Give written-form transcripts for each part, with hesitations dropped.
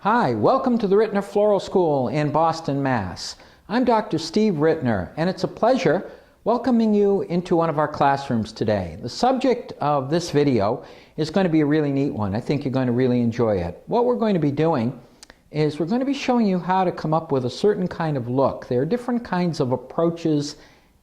Hi, welcome to the Rittner Floral School in Boston, Mass. I'm Dr. Steve Rittner, and it's a pleasure welcoming you into one of our classrooms today. The subject of this video is going to be a really neat one. I think you're going to really enjoy it. What we're going to be doing is we're going to be showing you how to come up with a certain kind of look. There are different kinds of approaches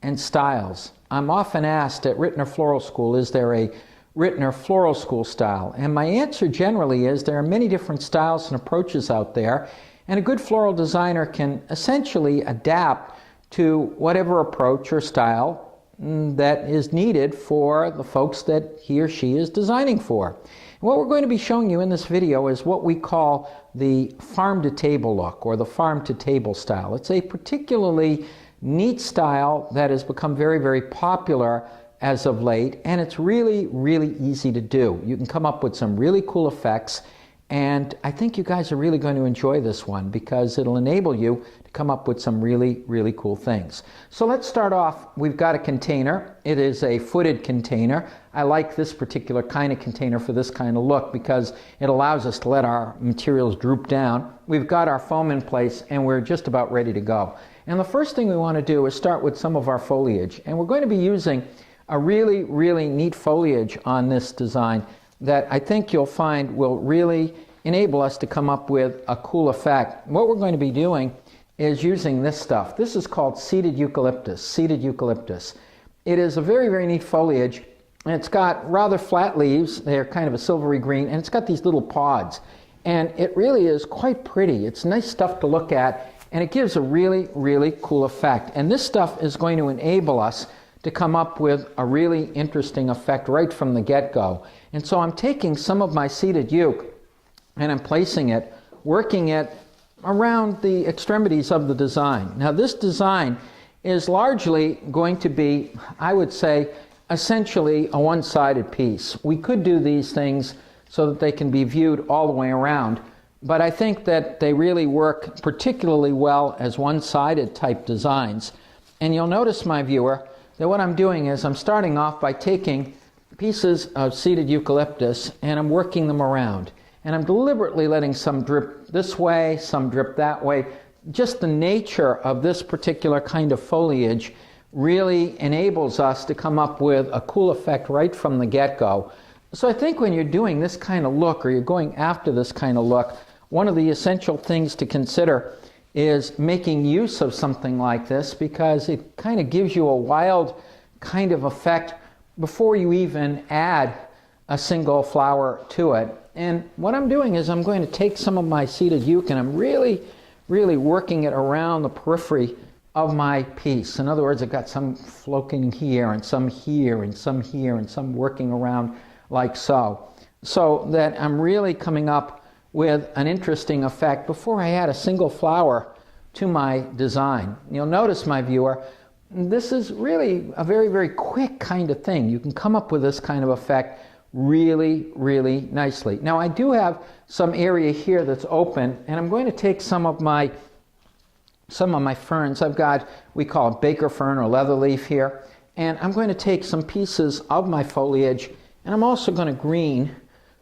and styles. I'm often asked at Rittner Floral School, is there a Rittner Floral School style? And my answer generally is there are many different styles and approaches out there, and a good floral designer can essentially adapt to whatever approach or style that is needed for the folks that he or she is designing for. And what we're going to be showing you in this video is what we call the farm-to-table look, or the farm-to-table style. It's a particularly neat style that has become very, very popular as of late, and it's really, really easy to do. You can come up with some really cool effects, and I think you guys are really going to enjoy this one because it'll enable you to come up with some really, really cool things. So let's start off. We've got a container. It is a footed container. I like this particular kind of container for this kind of look because it allows us to let our materials droop down. We've got our foam in place, and we're just about ready to go. And the first thing we want to do is start with some of our foliage, and we're going to be using a really, really neat foliage on this design that I think you'll find will really enable us to come up with a cool effect. What we're going to be doing is using this stuff. This is called seeded eucalyptus, seeded eucalyptus. It is a very, very neat foliage, and it's got rather flat leaves. They're kind of a silvery green, and it's got these little pods. And it really is quite pretty. It's nice stuff to look at, and it gives a really, really cool effect. And this stuff is going to enable us to come up with a really interesting effect right from the get-go. And so I'm taking some of my seeded euc and I'm placing it, working it around the extremities of the design. Now this design is largely going to be, I would say, essentially a one-sided piece. We could do these things so that they can be viewed all the way around, but I think that they really work particularly well as one-sided type designs. And you'll notice, my viewer, that what I'm doing is I'm starting off by taking pieces of seeded eucalyptus and I'm working them around. And I'm deliberately letting some drip this way, some drip that way. Just the nature of this particular kind of foliage really enables us to come up with a cool effect right from the get-go. So I think when you're doing this kind of look, or you're going after this kind of look, one of the essential things to consider is making use of something like this, because it kind of gives you a wild kind of effect before you even add a single flower to it. And what I'm doing is I'm going to take some of my seeded euc and I'm really, really working it around the periphery of my piece. In other words, I've got some floating here and some here and some here and some working around like so. So that I'm really coming up with an interesting effect before I add a single flower to my design. You'll notice, my viewer, this is really a very, very quick kind of thing. You can come up with this kind of effect really, really nicely. Now I do have some area here that's open, and I'm going to take some of my ferns. I've got, we call it baker fern or leather leaf here, and I'm going to take some pieces of my foliage, and I'm also going to green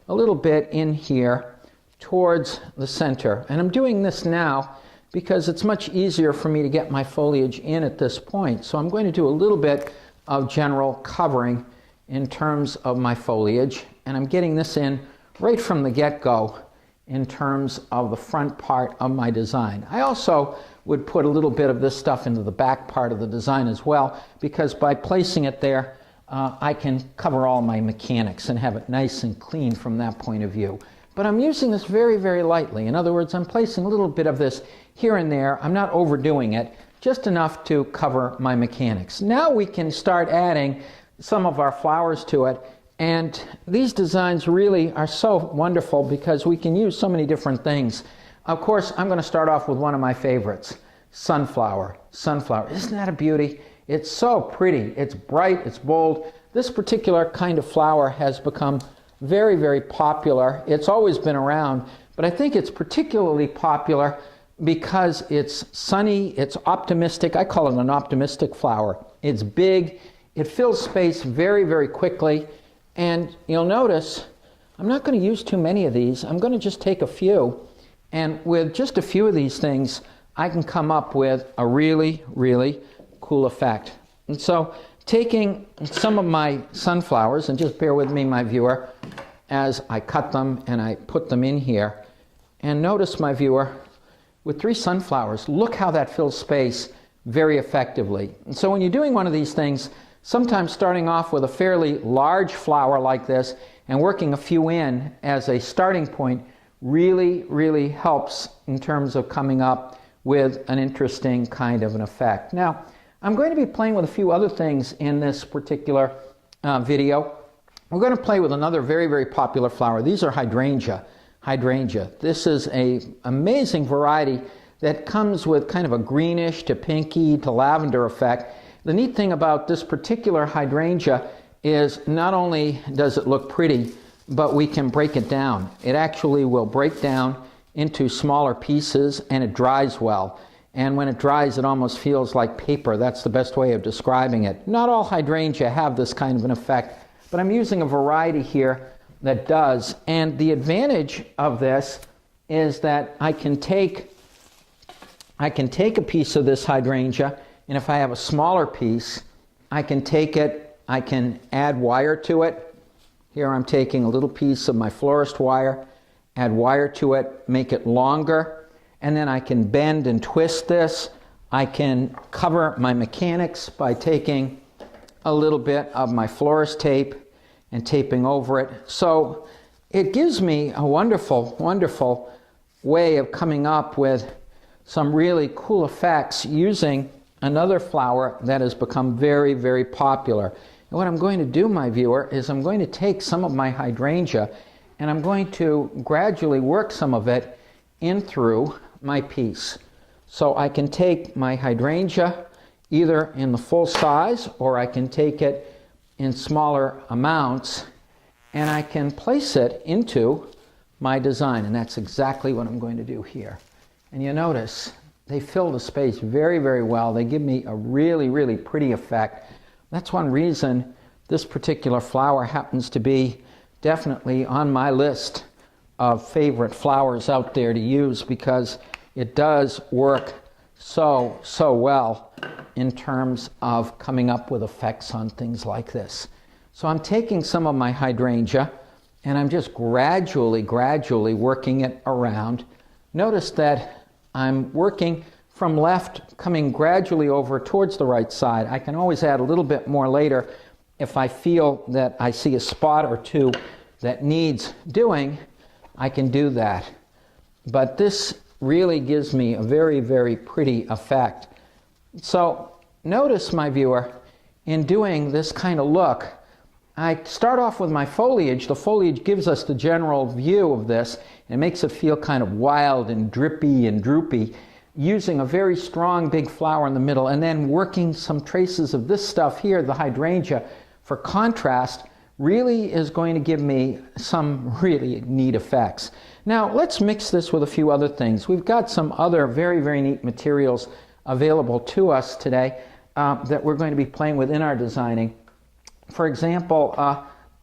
a little bit in here towards the center. And I'm doing this now because it's much easier for me to get my foliage in at this point. So I'm going to do a little bit of general covering in terms of my foliage, and I'm getting this in right from the get-go in terms of the front part of my design. I also would put a little bit of this stuff into the back part of the design as well, because by placing it there, I can cover all my mechanics and have it nice and clean from that point of view. But I'm using this very, very lightly. In other words, I'm placing a little bit of this here and there. I'm not overdoing it, just enough to cover my mechanics. Now we can start adding some of our flowers to it. And these designs really are so wonderful because we can use so many different things. Of course, I'm going to start off with one of my favorites, sunflower. Sunflower. Isn't that a beauty? It's so pretty. It's bright. It's bold. This particular kind of flower has become very, very popular. It's always been around, but I think it's particularly popular because it's sunny, it's optimistic. I call it an optimistic flower. It's big, it fills space very, very quickly, and you'll notice I'm not going to use too many of these. I'm going to just take a few And with just a few of these things, I can come up with a really, really cool effect. And so taking some of my sunflowers, and just bear with me, my viewer, as I cut them and I put them in here. And notice, my viewer, with 3 sunflowers, look how that fills space very effectively. And so when you're doing one of these things, sometimes starting off with a fairly large flower like this and working a few in as a starting point really, really helps in terms of coming up with an interesting kind of an effect. Now, I'm going to be playing with a few other things in this particular video. We're going to play with another very, very popular flower. These are hydrangea. This is an amazing variety that comes with kind of a greenish to pinky to lavender effect. The neat thing about this particular hydrangea is not only does it look pretty, but we can break it down. It actually will break down into smaller pieces, and it dries well. And when it dries, it almost feels like paper. That's the best way of describing it. Not all hydrangea have this kind of an effect, but I'm using a variety here that does. And the advantage of this is that I can take a piece of this hydrangea, and if I have a smaller piece, I can take it, I can add wire to it. Here I'm taking a little piece of my florist wire, add wire to it, make it longer, and then I can bend and twist this. I can cover my mechanics by taking a little bit of my florist tape and taping over it. So it gives me a wonderful, wonderful way of coming up with some really cool effects using another flower that has become very, very popular. And what I'm going to do, my viewer, is I'm going to take some of my hydrangea and I'm going to gradually work some of it in through my piece. So I can take my hydrangea either in the full size, or I can take it in smaller amounts, and I can place it into my design. And that's exactly what I'm going to do here. And you notice they fill the space very, very well. They give me a really, really pretty effect. That's one reason this particular flower happens to be definitely on my list of favorite flowers out there to use, because it does work so well in terms of coming up with effects on things like this. So I'm taking some of my hydrangea and I'm just gradually working it around. Notice that I'm working from left, coming gradually over towards the right side. I can always add a little bit more later if I feel that I see a spot or two that needs doing. I can do that. But this really gives me a very, very pretty effect. So notice, my viewer, in doing this kind of look, I start off with my foliage. The foliage gives us the general view of this and makes it feel kind of wild and drippy and droopy, using a very strong big flower in the middle, and then working some traces of this stuff here, the hydrangea, for contrast, really is going to give me some really neat effects. Now let's mix this with a few other things. We've got some other very, very neat materials available to us today that we're going to be playing with in our designing. For example,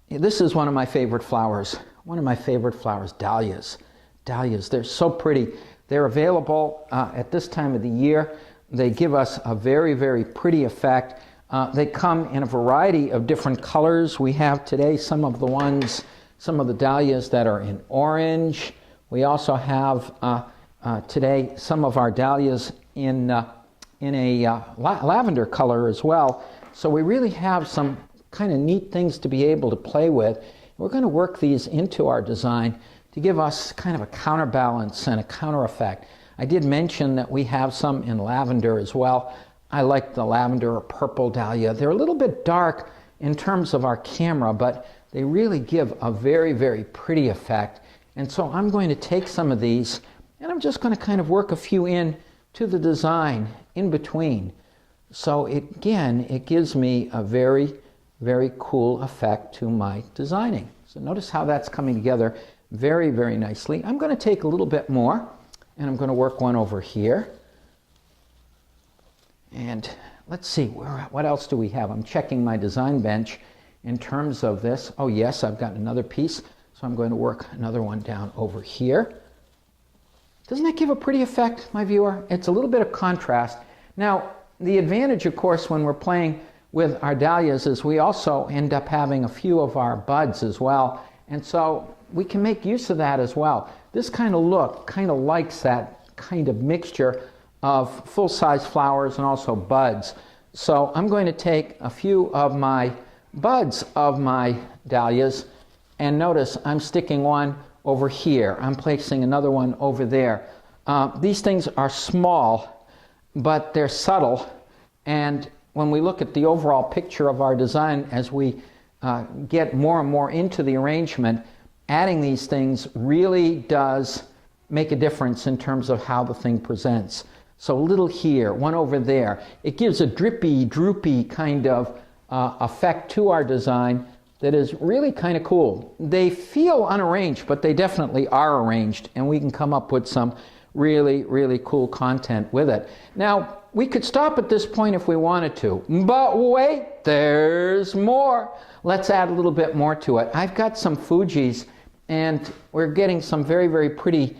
this is one of my favorite flowers. Dahlias. Dahlias, they're so pretty. They're available at this time of the year. They give us a very, very pretty effect. They come in a variety of different colors. We have today some of the dahlias that are in orange. We also have today some of our dahlias in a lavender color as well. So we really have some kind of neat things to be able to play with. We're going to work these into our design to give us kind of a counterbalance and a counter effect. I did mention that we have some in lavender as well. I like the lavender or purple dahlia. They're a little bit dark in terms of our camera, but they really give a very, very pretty effect. And so I'm going to take some of these and I'm just going to kind of work a few in to the design in between. So it gives me a very, very cool effect to my designing. So notice how that's coming together very, very nicely. I'm going to take a little bit more and I'm going to work one over here. And let's see, what else do we have? I'm checking my design bench in terms of this. Oh yes, I've got another piece. So I'm going to work another one down over here. Doesn't that give a pretty effect, my viewer? It's a little bit of contrast. Now, the advantage, of course, when we're playing with our dahlias is we also end up having a few of our buds as well. And so we can make use of that as well. This kind of look kind of likes that kind of mixture of full-size flowers and also buds. So I'm going to take a few of my buds of my dahlias, and notice I'm sticking one over here. I'm placing another one over there. These things are small, but they're subtle, and when we look at the overall picture of our design as we get more and more into the arrangement, adding these things really does make a difference in terms of how the thing presents. So a little here, one over there. It gives a drippy, droopy kind of effect to our design that is really kind of cool. They feel unarranged, but they definitely are arranged, and we can come up with some really, really cool content with it. Now, we could stop at this point if we wanted to, but wait, there's more. Let's add a little bit more to it. I've got some Fujis, and we're getting some very, very pretty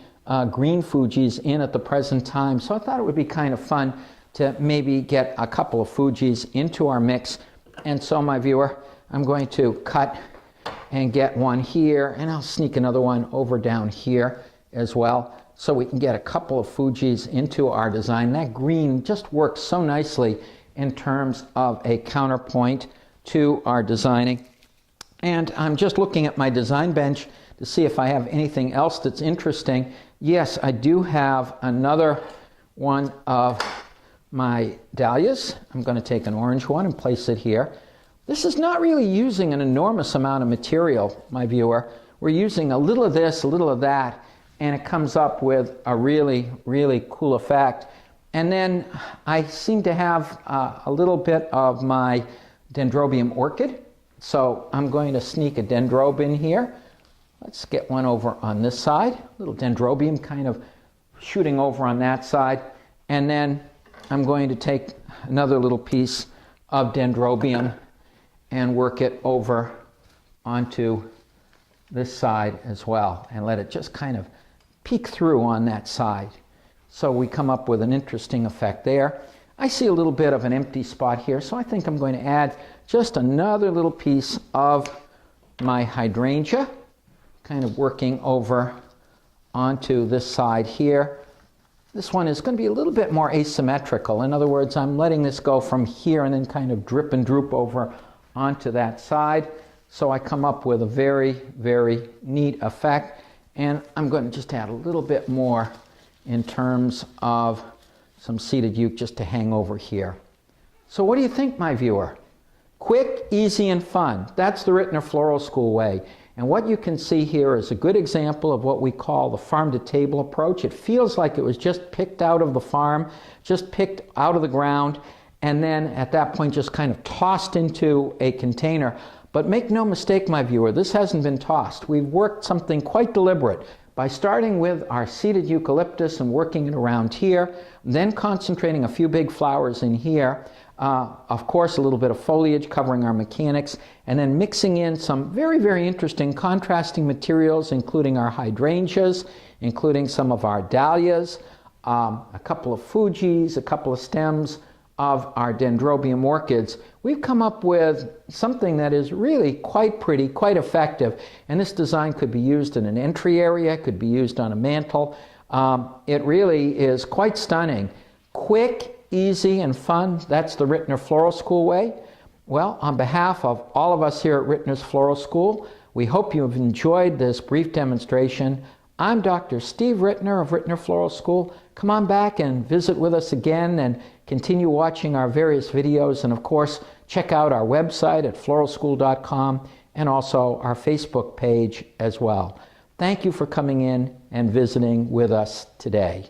green Fujis in at the present time, so I thought it would be kind of fun to maybe get a couple of Fujis into our mix. And so, my viewer, I'm going to cut and get one here, and I'll sneak another one over down here as well, so we can get a couple of Fujis into our design. That green just works so nicely in terms of a counterpoint to our designing. And I'm just looking at my design bench to see if I have anything else that's interesting. Yes, I do have another one of my dahlias. I'm going to take an orange one and place it here. This is not really using an enormous amount of material, my viewer. We're using a little of this, a little of that, and it comes up with a really, really cool effect. And then I seem to have a little bit of my dendrobium orchid. So I'm going to sneak a dendrobe in here. Let's get one over on this side. Little dendrobium kind of shooting over on that side. And then I'm going to take another little piece of dendrobium and work it over onto this side as well, and let it just kind of peek through on that side. So we come up with an interesting effect there. I see a little bit of an empty spot here, so I think I'm going to add just another little piece of my hydrangea, kind of working over onto this side here. This one is going to be a little bit more asymmetrical. In other words, I'm letting this go from here and then kind of drip and droop over onto that side. So I come up with a very, very neat effect. And I'm going to just add a little bit more in terms of some seeded uke just to hang over here. So what do you think, my viewer? Quick, easy, and fun. That's the Rittner Floral School way. And what you can see here is a good example of what we call the farm-to-table approach. It feels like it was just picked out of the farm, just picked out of the ground, and then at that point just kind of tossed into a container. But make no mistake, my viewer, this hasn't been tossed. We've worked something quite deliberate by starting with our seeded eucalyptus and working it around here, then concentrating a few big flowers in here, of course a little bit of foliage covering our mechanics, and then mixing in some very, very interesting contrasting materials, including our hydrangeas, including some of our dahlias, a couple of Fujis, a couple of stems of our dendrobium orchids. We've come up with something that is really quite pretty, quite effective, and this design could be used in an entry area, could be used on a mantle. It really is quite stunning. Quick, easy, and fun. That's the Rittner Floral School way. Well, on behalf of all of us here at Rittners Floral School, we hope you have enjoyed this brief demonstration. I'm Dr. Steve Rittner of Rittner Floral School. Come on back and visit with us again and continue watching our various videos, and of course check out our website at floralschool.com and also our Facebook page as well. Thank you for coming in and visiting with us today.